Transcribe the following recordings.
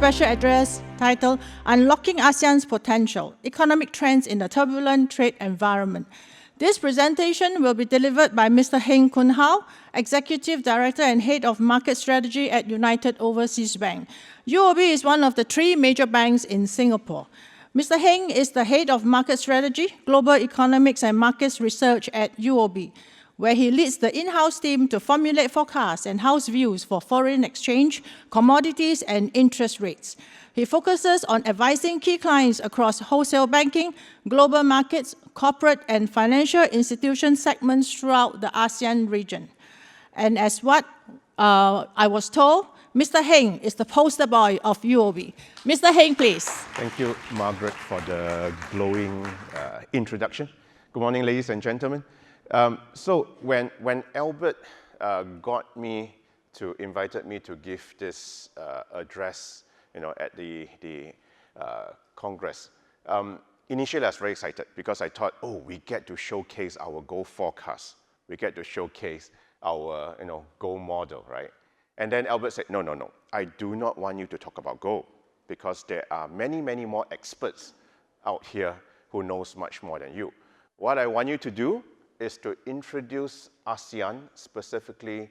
special address titled Unlocking ASEAN's Potential, Economic Trends in the Turbulent Trade Environment. This presentation will be delivered by Mr. Heng Koon, Executive Director and Head of Market Strategy at United Overseas Bank. UOB is one of the 3 major banks in Singapore. Mr. Heng is the Head of Market Strategy, Global Economics and Markets Research at UOB, where he leads the in-house team to formulate forecasts and house views for foreign exchange, commodities, and interest rates. He focuses on advising key clients across wholesale banking, global markets, corporate and financial institution segments throughout the ASEAN region. And as what I was told, Mr. Heng is the poster boy of UOB. Mr. Heng, please. Thank you, Margaret, for the glowing introduction. Good morning, ladies and gentlemen. So when Albert invited me to give this address, at the Congress, initially I was very excited because I thought, oh, we get to showcase our gold forecast. We get to showcase our, gold model, right? And then Albert said, no, I do not want you to talk about gold because there are many, many more experts out here who knows much more than you. What I want you to do is to introduce ASEAN, specifically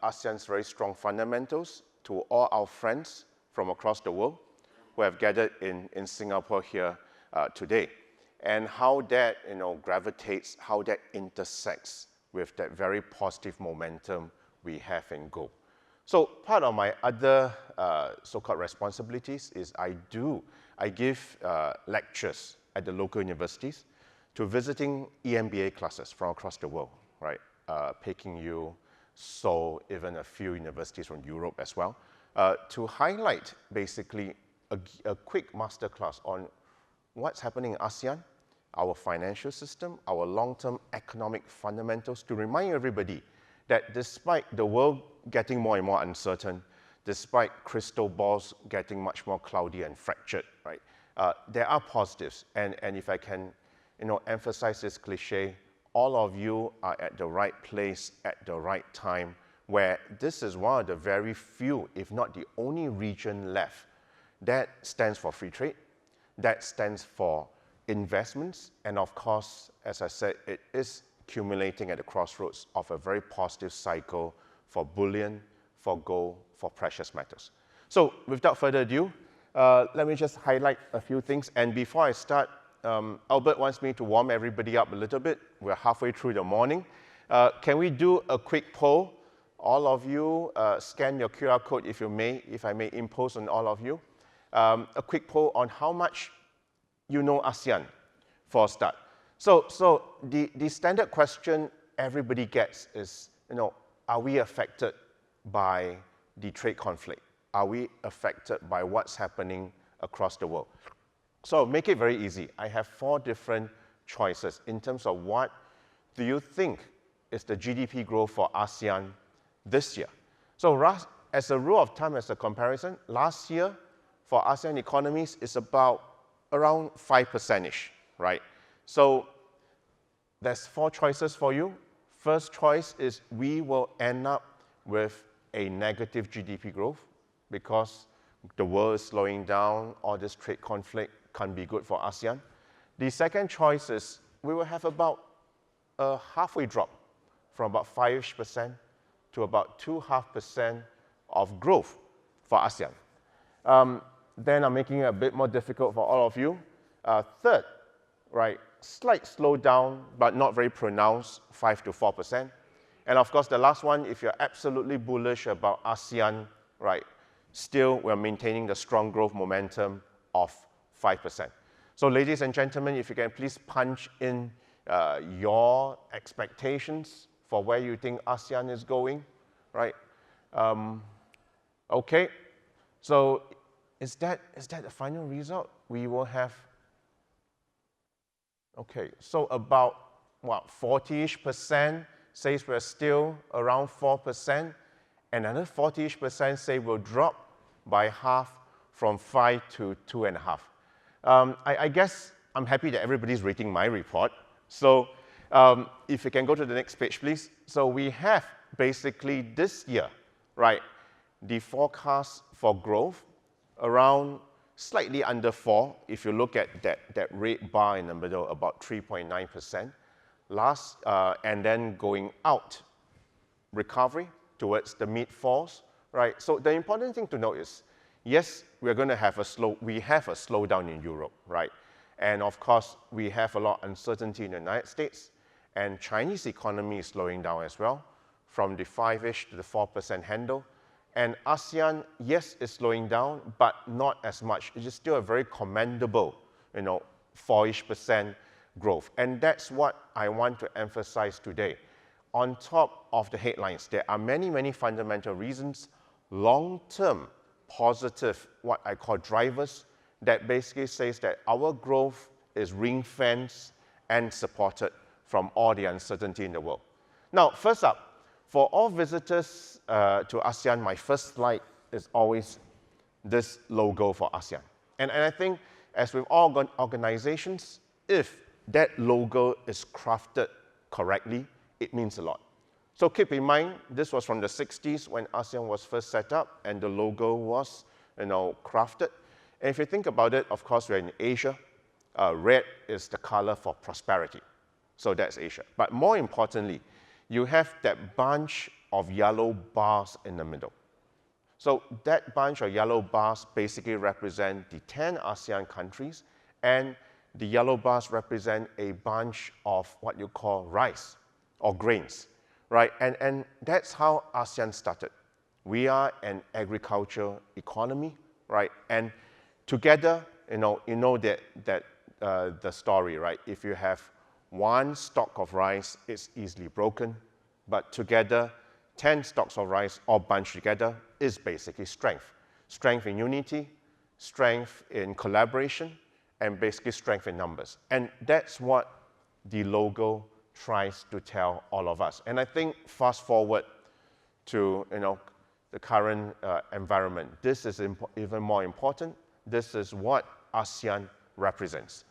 ASEAN's very strong fundamentals, to all our friends from across the world who have gathered in Singapore here today, and how that gravitates, how that intersects with that very positive momentum we have in gold. So part of my other so-called responsibilities is I give lectures at the local universities to visiting EMBA classes from across the world, right? Peking, Seoul, even a few universities from Europe as well, to highlight basically a quick masterclass on what's happening in ASEAN, our financial system, our long-term economic fundamentals, to remind everybody that despite the world getting more and more uncertain, despite crystal balls getting much more cloudy and fractured, right? There are positives, and if I can emphasize this cliche, all of you are at the right place at the right time, where this is one of the very few, if not the only region left that stands for free trade, that stands for investments, and of course, as I said, it is accumulating at the crossroads of a very positive cycle for bullion, for gold, for precious metals. So without further ado, let me just highlight a few things. And before I start, Albert wants me to warm everybody up a little bit. We're halfway through the morning. Can we do a quick poll? All of you, scan your QR code if I may impose on all of you. A quick poll on how much you know ASEAN for a start. So the standard question everybody gets is, are we affected by the trade conflict? Are we affected by what's happening across the world? So make it very easy. I have 4 different choices in terms of what do you think is the GDP growth for ASEAN this year. So as a rule of thumb, as a comparison, last year for ASEAN economies is about around 5%-ish, right? So there's 4 choices for you. First choice is we will end up with a negative GDP growth because the world is slowing down, all this trade conflict can't be good for ASEAN. The second choice is we will have about a halfway drop from about 5% to about 2.5% of growth for ASEAN. Then I'm making it a bit more difficult for all of you. Third, right, slight slowdown, but not very pronounced, 5 to 4%. And of course, the last one, if you're absolutely bullish about ASEAN, right, still we're maintaining the strong growth momentum of 5%. So ladies and gentlemen, if you can please punch in your expectations for where you think ASEAN is going, right? Okay, so is that the final result? We will have, okay, so about, what, 40-ish% says we're still around 4%, and another 40-ish% say we'll drop by half from 5 to 2.5. I guess I'm happy that everybody's reading my report. So if you can go to the next page, please. So we have basically this year, right, the forecast for growth around slightly under 4. If you look at that red bar in the middle, about 3.9%. And then going out, recovery towards the mid-4s, right? So the important thing to note is, yes, we have a slowdown in Europe, right? And of course, we have a lot of uncertainty in the United States, and Chinese economy is slowing down as well, from the 5-ish to the 4% handle. And ASEAN, yes, is slowing down, but not as much. It is still a very commendable, 4-ish% growth. And that's what I want to emphasize today. On top of the headlines, there are many, many fundamental reasons, long-term positive, what I call drivers, that basically says that our growth is ring-fenced and supported from all the uncertainty in the world. Now, first up, for all visitors to ASEAN, my first slide is always this logo for ASEAN. And I think, as with all organizations, if that logo is crafted correctly, it means a lot. So keep in mind, this was from the 60s when ASEAN was first set up, and the logo was crafted. And if you think about it, of course, we're in Asia. Red is the color for prosperity. So that's Asia. But more importantly, you have that bunch of yellow bars in the middle. So that bunch of yellow bars basically represent the 10 ASEAN countries, and the yellow bars represent a bunch of what you call rice or grains, right? And that's how ASEAN started. We are an agricultural economy, right? And together, the story, right? If you have one stalk of rice, it's easily broken, but together, 10 stalks of rice all bunched together is basically strength. Strength in unity, strength in collaboration, and basically strength in numbers. And that's what the logo tries to tell all of us. And I think fast forward to the current environment, this is even more important. This is what ASEAN represents.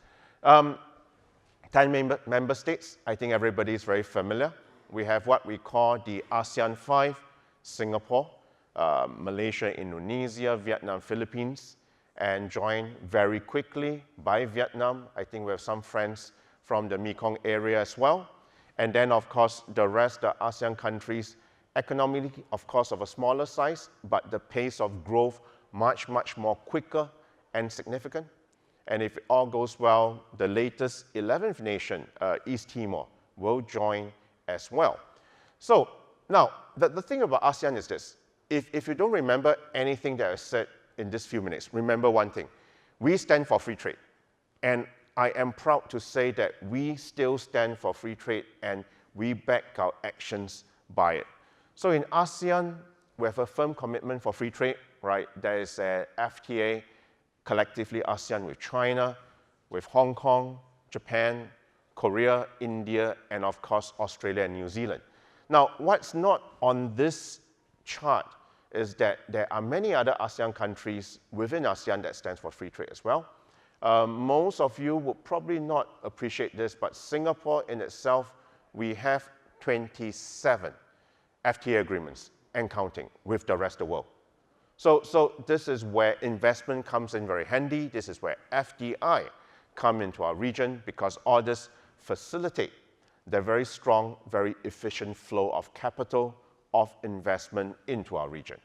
10 member states, I think everybody is very familiar. We have what we call the ASEAN 5, Singapore, Malaysia, Indonesia, Vietnam, Philippines, and joined very quickly by Vietnam. I think we have some friends from the Mekong area as well. And then, of course, the rest, the ASEAN countries, economically, of course, of a smaller size, but the pace of growth much, much more quicker and significant. And if it all goes well, the latest 11th nation, East Timor, will join as well. So now, the thing about ASEAN is this. If you don't remember anything that I said in this few minutes, remember one thing. We stand for free trade. And I am proud to say that we still stand for free trade, and we back our actions by it. So in ASEAN, we have a firm commitment for free trade, right? There is a FTA, collectively ASEAN, with China, with Hong Kong, Japan, Korea, India, and of course, Australia and New Zealand. Now, what's not on this chart is that there are many other ASEAN countries within ASEAN that stands for free trade as well. Most of you would probably not appreciate this, but Singapore in itself, we have 27 FTA agreements and counting with the rest of the world. So this is where investment comes in very handy. This is where FDI come into our region, because all this facilitate the very strong, very efficient flow of capital, of investment into our region.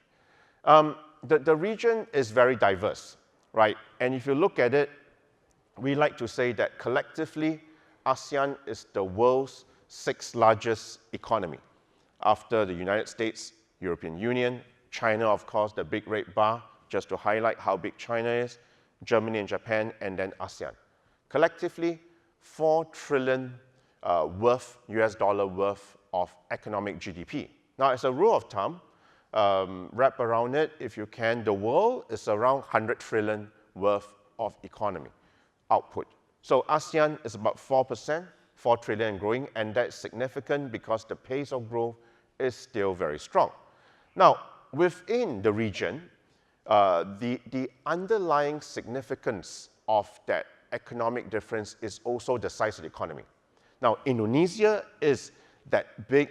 The region is very diverse, right? And if you look at it, we like to say that collectively, ASEAN is the world's 6th largest economy, after the United States, European Union, China, of course, the big red bar, just to highlight how big China is, Germany and Japan, and then ASEAN. Collectively, $4 trillion US dollar worth of economic GDP. Now, as a rule of thumb, wrap around it, if you can, the world is around 100 trillion worth of economy output. So ASEAN is about 4%, 4 trillion growing, and that's significant because the pace of growth is still very strong. Now, within the region, the underlying significance of that economic difference is also the size of the economy. Now, Indonesia is that big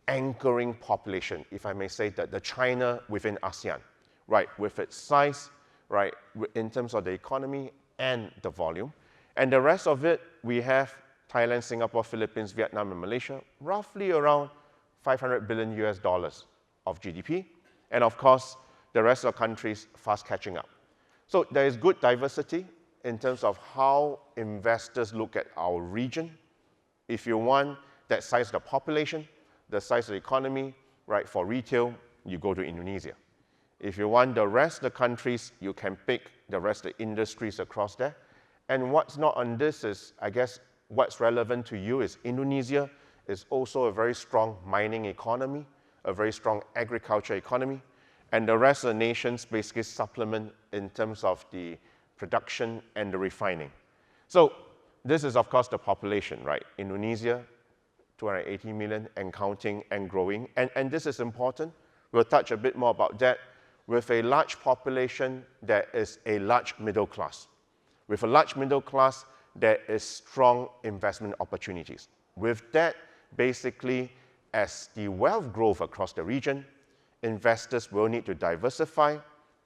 anchoring population, if I may say, that the China within ASEAN, right? With its size, right, in terms of the economy and the volume. And the rest of it, we have Thailand, Singapore, Philippines, Vietnam, and Malaysia, roughly around 500 billion US dollars of GDP. And of course, the rest of the countries fast catching up. So there is good diversity in terms of how investors look at our region. If you want that size of the population, the size of the economy, right, for retail, you go to Indonesia. If you want the rest of the countries, you can pick the rest of the industries across there. And what's not on this is, I guess, what's relevant to you is Indonesia is also a very strong mining economy, a very strong agriculture economy, and the rest of the nations basically supplement in terms of the production and the refining. So this is, of course, the population, right? Indonesia, 280 million and counting and growing. And this is important. We'll touch a bit more about that. With a large population, there is a large middle class. With a large middle class, there is strong investment opportunities. With that, basically, as the wealth grows across the region, investors will need to diversify,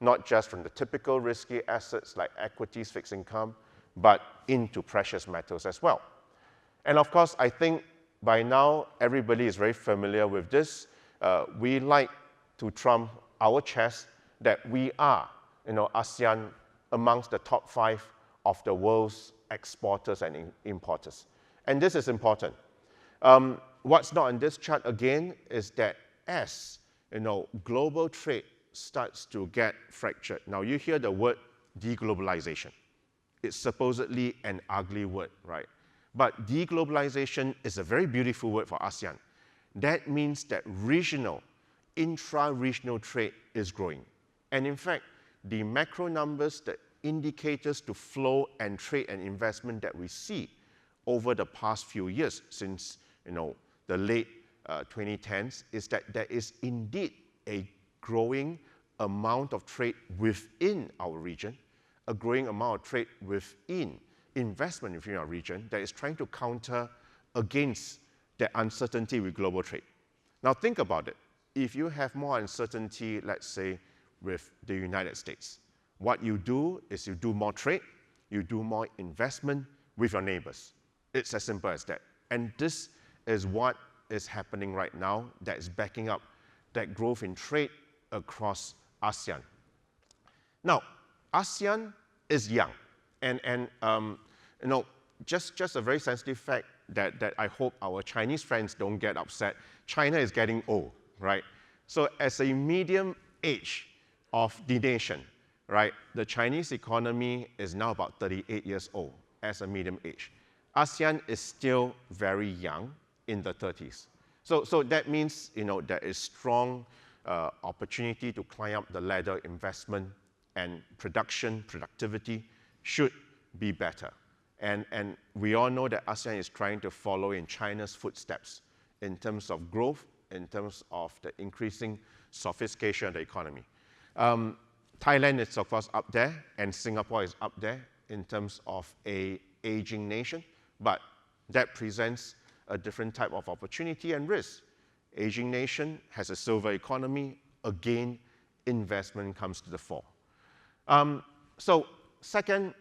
not just from the typical risky assets like equities, fixed income, but into precious metals as well. And of course, I think by now, everybody is very familiar with this. We like to trump our chest that we are, ASEAN amongst the top 5 of the world's exporters and importers. And this is important. What's not on this chart again is that as global trade starts to get fractured. Now you hear the word deglobalization. It's supposedly an ugly word, right? But deglobalization is a very beautiful word for ASEAN. That means that regional, intra-regional trade is growing. And in fact, the macro numbers, the indicators to flow and trade and investment that we see over the past few years since the late 2010s is that there is indeed a growing amount of trade within our region, a growing amount of trade within investment within our region that is trying to counter against the uncertainty with global trade. Now think about it. If you have more uncertainty, let's say, with the United States, what you do is you do more trade, you do more investment with your neighbors. It's as simple as that. And this is what is happening right now that is backing up that growth in trade across ASEAN. Now, ASEAN is young. And just a very sensitive fact that I hope our Chinese friends don't get upset. China is getting old, right? So as a medium age of the nation, right, the Chinese economy is now about 38 years old as a medium age. ASEAN is still very young in the 30s. So that means there is strong opportunity to climb up the ladder. Investment and productivity should be better. And we all know that ASEAN is trying to follow in China's footsteps in terms of growth, in terms of the increasing sophistication of the economy. Thailand is, of course, up there, and Singapore is up there in terms of an aging nation, but that presents a different type of opportunity and risk. Aging nation has a silver economy. Again, investment comes to the fore. So second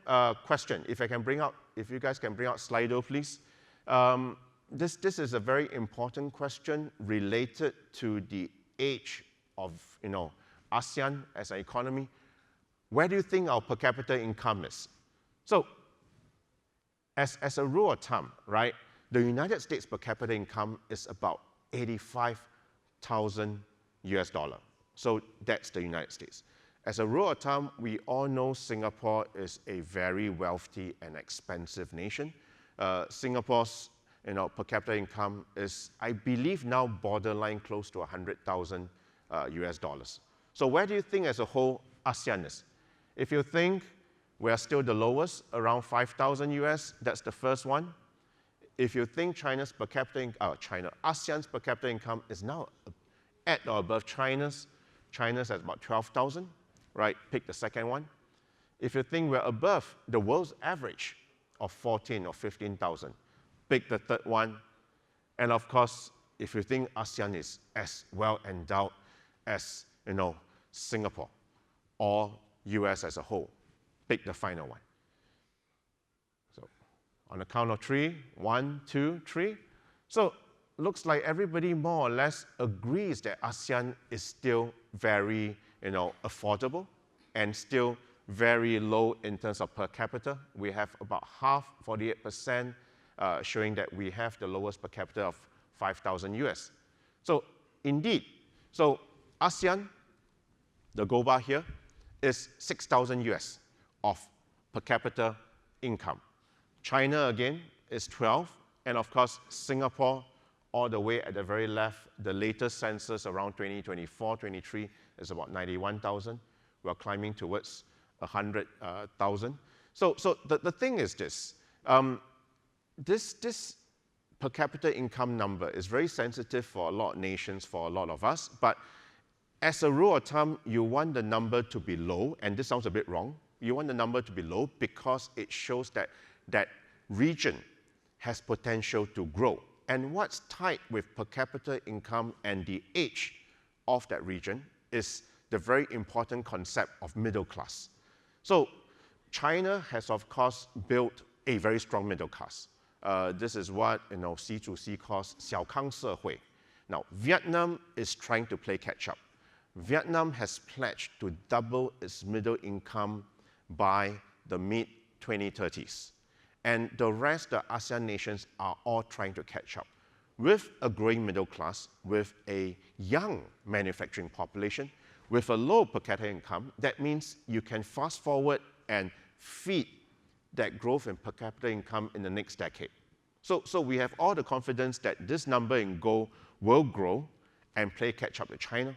question, if you guys can bring out Slido, please. This is a very important question related to the age of ASEAN as an economy. Where do you think our per capita income is? So as a rule of thumb, right, the United States per capita income is about 85,000 US dollar. So that's the United States. As a rule of thumb, we all know Singapore is a very wealthy and expensive nation. Singapore's per capita income is, I believe, now borderline close to 100,000 US dollars. So where do you think as a whole ASEAN is? If you think we are still the lowest, around 5,000 US, that's the first one. If you think ASEAN's per capita income is now at or above China's at about 12,000, right? Pick the second one. If you think we're above the world's average of 14 or 15,000, pick the third one. And of course, if you think ASEAN is as well endowed as Singapore or US as a whole. Pick the final one. So on the count of 3, 1, 2, 3. So looks like everybody more or less agrees that ASEAN is still very, affordable and still very low in terms of per capita. We have about half, 48%, showing that we have the lowest per capita of 5,000 US. So indeed, so ASEAN, the gold bar here, is 6,000 US of per capita income. China, again, is 12, and of course, Singapore, all the way at the very left, the latest census around 2024, 23 is about 91,000. We're climbing towards 100,000. So the thing is this, this per capita income number is very sensitive for a lot of nations, for a lot of us, but as a rule of thumb, you want the number to be low, and this sounds a bit wrong. You want the number to be low because it shows that that region has potential to grow. And what's tied with per capita income and the age of that region is the very important concept of middle class. So China has, of course, built a very strong middle class. This is what Xi Jinping calls 小康社会. Now, Vietnam is trying to play catch-up. Vietnam has pledged to double its middle income by the mid-2030s. And the rest of the ASEAN nations are all trying to catch up. With a growing middle class, with a young manufacturing population, with a low per capita income, that means you can fast forward and feed that growth in per capita income in the next decade. So we have all the confidence that this number in gold will grow and play catch up to China.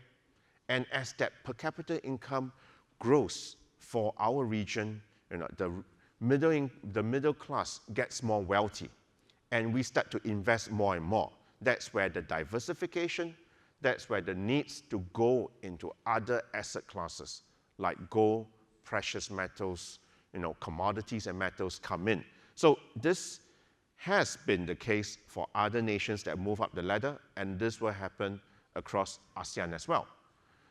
And as that per capita income grows for our region, the middle class gets more wealthy, and we start to invest more and more. That's where the diversification, that's where the needs to go into other asset classes like gold, precious metals, commodities and metals come in. So this has been the case for other nations that move up the ladder, and this will happen across ASEAN as well.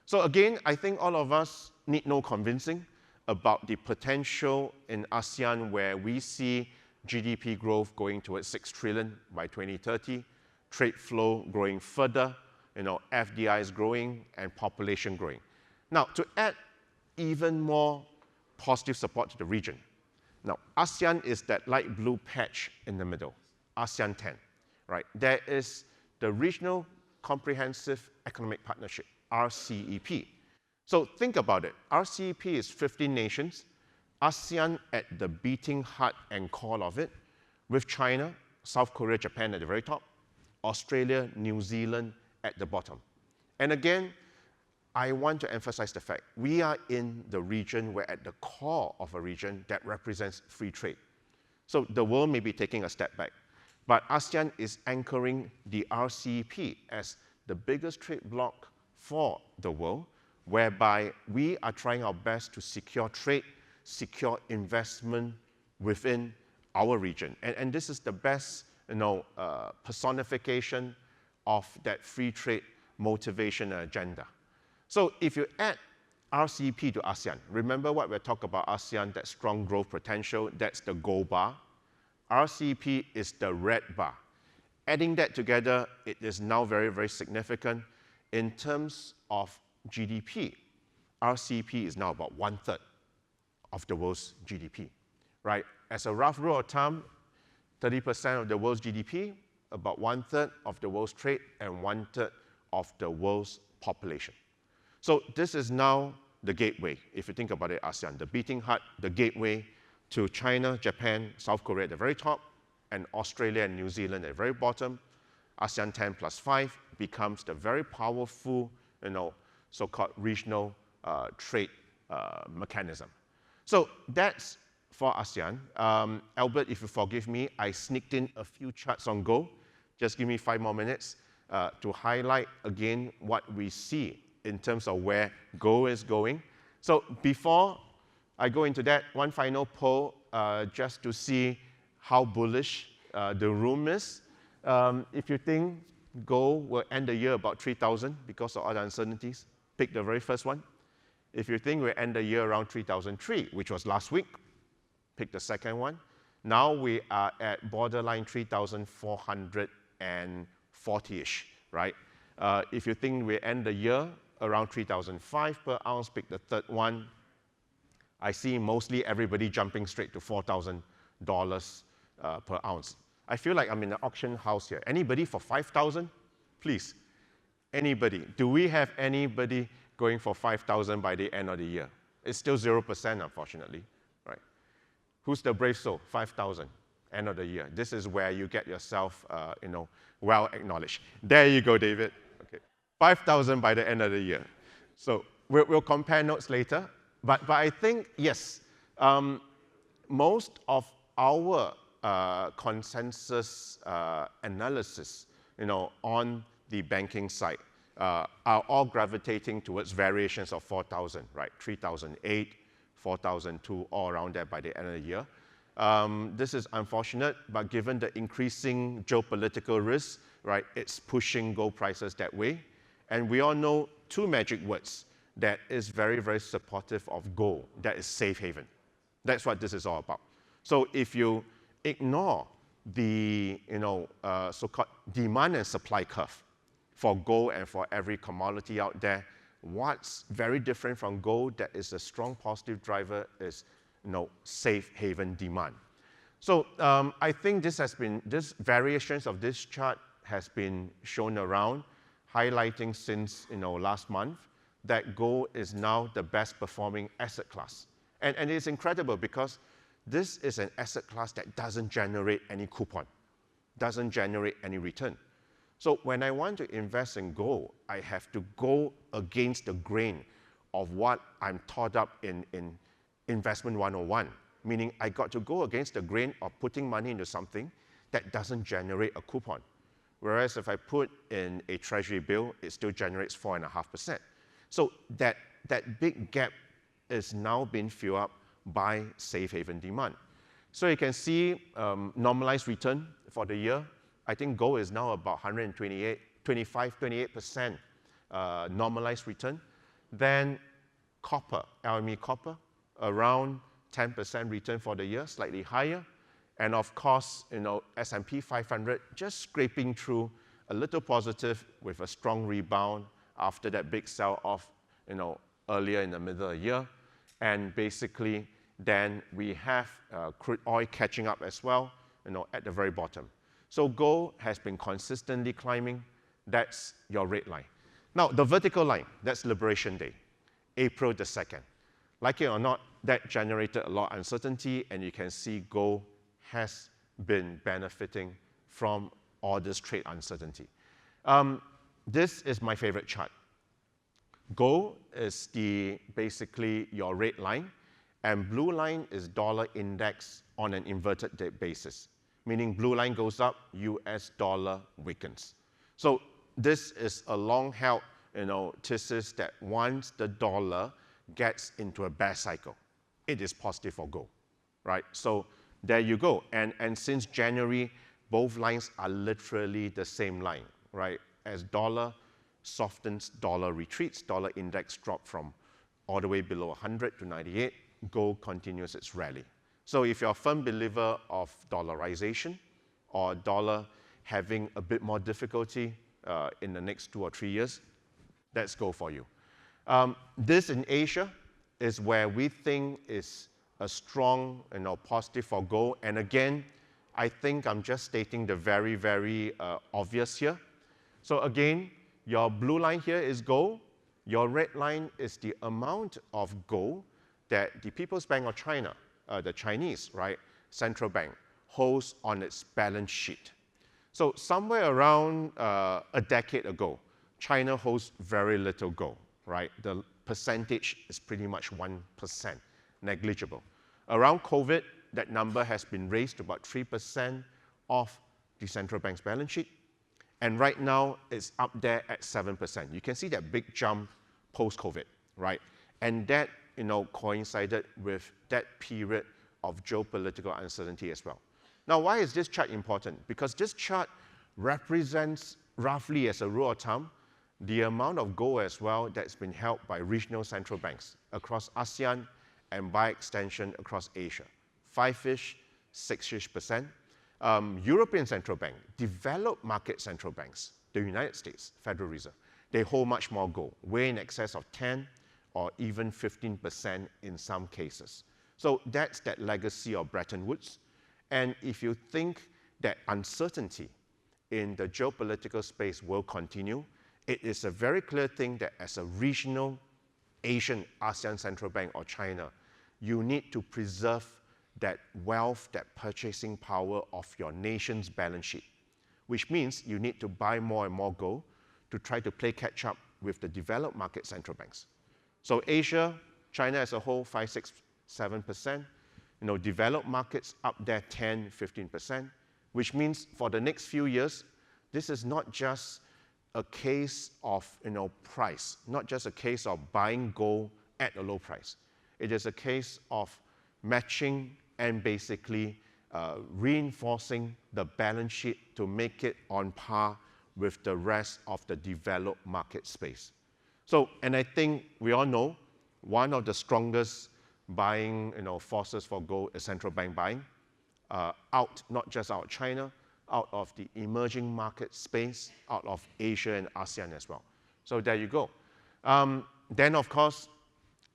So again, I think all of us need no convincing about the potential in ASEAN, where we see GDP growth going towards 6 trillion by 2030, trade flow growing further, FDI is growing, and population growing. Now, to add even more positive support to the region, now ASEAN is that light blue patch in the middle, ASEAN 10, right? There is the Regional Comprehensive Economic Partnership, RCEP. So think about it. RCEP is 15 nations, ASEAN at the beating heart and core of it, with China, South Korea, Japan at the very top, Australia, New Zealand at the bottom. And again, I want to emphasize the fact we are in the region, we're at the core of a region that represents free trade. So the world may be taking a step back, but ASEAN is anchoring the RCEP as the biggest trade bloc for the world, whereby we are trying our best to secure trade, secure investment within our region. And this is the best personification of that free trade motivation agenda. So if you add RCEP to ASEAN, remember what we talked about ASEAN, that strong growth potential, that's the gold bar. RCEP is the red bar. Adding that together, it is now very, very significant. In terms of GDP, RCEP is now about 1/3 of the world's GDP, right? As a rough rule of thumb, 30% of the world's GDP, about 1/3 of the world's trade, and 1/3 of the world's population. So this is now the gateway, if you think about it, ASEAN, the beating heart, the gateway to China, Japan, South Korea at the very top, and Australia and New Zealand at the very bottom. ASEAN 10 plus 5 becomes the very powerful, so-called regional trade mechanism. So that's for ASEAN. Albert, if you forgive me, I sneaked in a few charts on gold. Just give me 5 more minutes to highlight again what we see in terms of where gold is going. So before I go into that, one final poll just to see how bullish the room is. If you think gold will end the year about 3,000 because of all the uncertainties, pick the very first one. If you think we end the year around 3,003, which was last week, pick the second one. Now we are at borderline 3,440-ish, right? If you think we end the year around 3,005 per ounce, pick the third one. I see mostly everybody jumping straight to $4,000 per ounce. I feel like I'm in an auction house here. Anybody for 5,000? Please. Anybody? Do we have anybody going for 5,000 by the end of the year? It's still 0%, unfortunately, right? Who's the brave soul? 5,000, end of the year. This is where you get yourself, well acknowledged. There you go, David. Okay, 5,000 by the end of the year. So we'll compare notes later. But I think, yes, most of our consensus analysis, on the banking side are all gravitating towards variations of 4,000, right? 3,008, 4,002, all around there by the end of the year. This is unfortunate, but given the increasing geopolitical risks, right, it's pushing gold prices that way. And we all know two magic words that is very, very supportive of gold. That is safe haven. That's what this is all about. So if you ignore the so-called demand and supply curve for gold and for every commodity out there, what's very different from gold that is a strong positive driver is safe haven demand. So I think this variations of this chart has been shown around, highlighting since last month that gold is now the best performing asset class. And it's incredible because this is an asset class that doesn't generate any coupon, doesn't generate any return. So when I want to invest in gold, I have to go against the grain of what I'm taught up in Investment 101, meaning I got to go against the grain of putting money into something that doesn't generate a coupon. Whereas if I put in a treasury bill, it still generates 4.5%. So that big gap is now being filled up by safe haven demand. So you can see normalized return for the year. I think gold is now about 28% normalized return. Then copper, LME copper, around 10% return for the year, slightly higher. And of course, S&P 500 just scraping through a little positive with a strong rebound after that big sell-off, earlier in the middle of the year. And basically, then we have crude oil catching up as well, at the very bottom. So gold has been consistently climbing. That's your red line. Now, the vertical line, that's Liberation Day, April the 2nd. Like it or not, that generated a lot of uncertainty, and you can see gold has been benefiting from all this trade uncertainty. This is my favorite chart. Gold is basically your red line, and blue line is dollar index on an inverted basis, meaning blue line goes up, US dollar weakens. So this is a long-held thesis that once the dollar gets into a bear cycle, it is positive for gold, right? So there you go. And since January, both lines are literally the same line, right? As dollar softens, dollar retreats, dollar index dropped from all the way below 100 to 98, gold continues its rally. So if you're a firm believer of dollarization or dollar having a bit more difficulty in the next 2 or 3 years, that's gold for you. This in Asia is where we think is a strong positive for gold. And again, I think I'm just stating the very, very obvious here. So again, your blue line here is gold. Your red line is the amount of gold that the People's Bank of China, the Chinese, right, central bank, holds on its balance sheet. So somewhere around a decade ago, China holds very little gold, right? The percentage is pretty much 1%, negligible. Around COVID, that number has been raised to about 3% of the central bank's balance sheet. And right now, it's up there at 7%. You can see that big jump post-COVID, right? And that, coincided with that period of geopolitical uncertainty as well. Now, why is this chart important? Because this chart represents, roughly as a rule of thumb, the amount of gold as well that's been held by regional central banks across ASEAN and by extension across Asia. 5-ish, 6-ish%. European Central Bank, developed market central banks, the United States Federal Reserve, they hold much more gold, way in excess of 10 or even 15% in some cases. So that's that legacy of Bretton Woods. And if you think that uncertainty in the geopolitical space will continue, it is a very clear thing that as a regional Asian ASEAN Central Bank or China, you need to preserve that wealth, that purchasing power of your nation's balance sheet, which means you need to buy more and more gold to try to play catch up with the developed market central banks. So Asia, China as a whole, 5, 6, 7%. Developed markets up there 10, 15%, which means for the next few years, this is not just a case of price, not just a case of buying gold at a low price. It is a case of matching and basically reinforcing the balance sheet to make it on par with the rest of the developed market space. So, and I think we all know one of the strongest buying forces for gold is central bank buying, not just out of China, out of the emerging market space, out of Asia and ASEAN as well. So there you go. Then of course,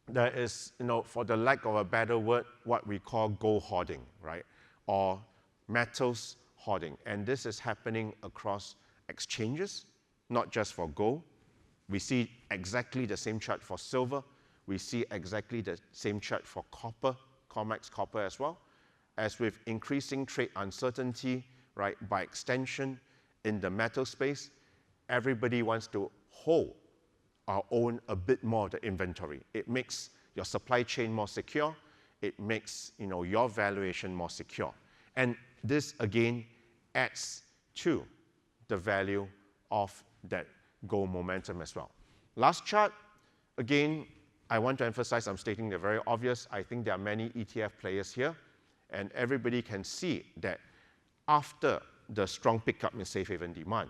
there is, for the lack of a better word, what we call gold hoarding, right? Or metals hoarding. And this is happening across exchanges, not just for gold. We see exactly the same chart for silver. We see exactly the same chart for copper, COMEX copper as well. As with increasing trade uncertainty, right, by extension in the metal space, everybody wants to hold or own a bit more of the inventory. It makes your supply chain more secure. It makes your valuation more secure. And this, again, adds to the value of that gold momentum as well. Last chart, again, I want to emphasize, I'm stating the very obvious. I think there are many ETF players here, and everybody can see that after the strong pickup in safe haven demand,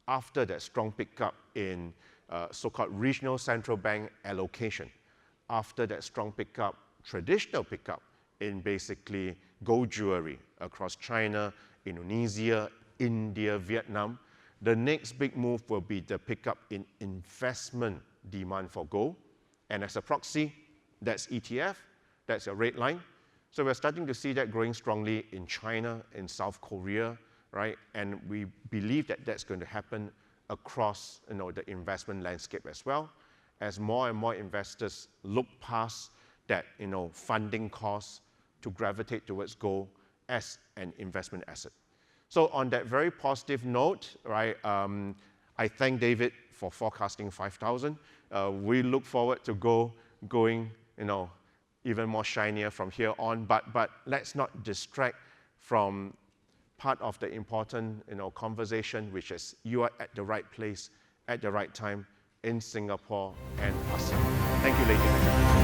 after that strong pickup in so-called regional central bank allocation, after that strong pickup, traditional pickup in basically gold jewelry across China, Indonesia, India, Vietnam, the next big move will be the pickup in investment demand for gold. And as a proxy, that's ETF, that's your red line. So we're starting to see that growing strongly in China, in South Korea, right? And we believe that that's going to happen across the investment landscape as well, as more and more investors look past that funding costs to gravitate towards gold as an investment asset. So on that very positive note, right, I thank David for forecasting 5,000. We look forward to going even more shinier from here on, but let's not distract from part of the important conversation, which is you are at the right place at the right time in Singapore and ASEAN. Thank you, ladies and gentlemen.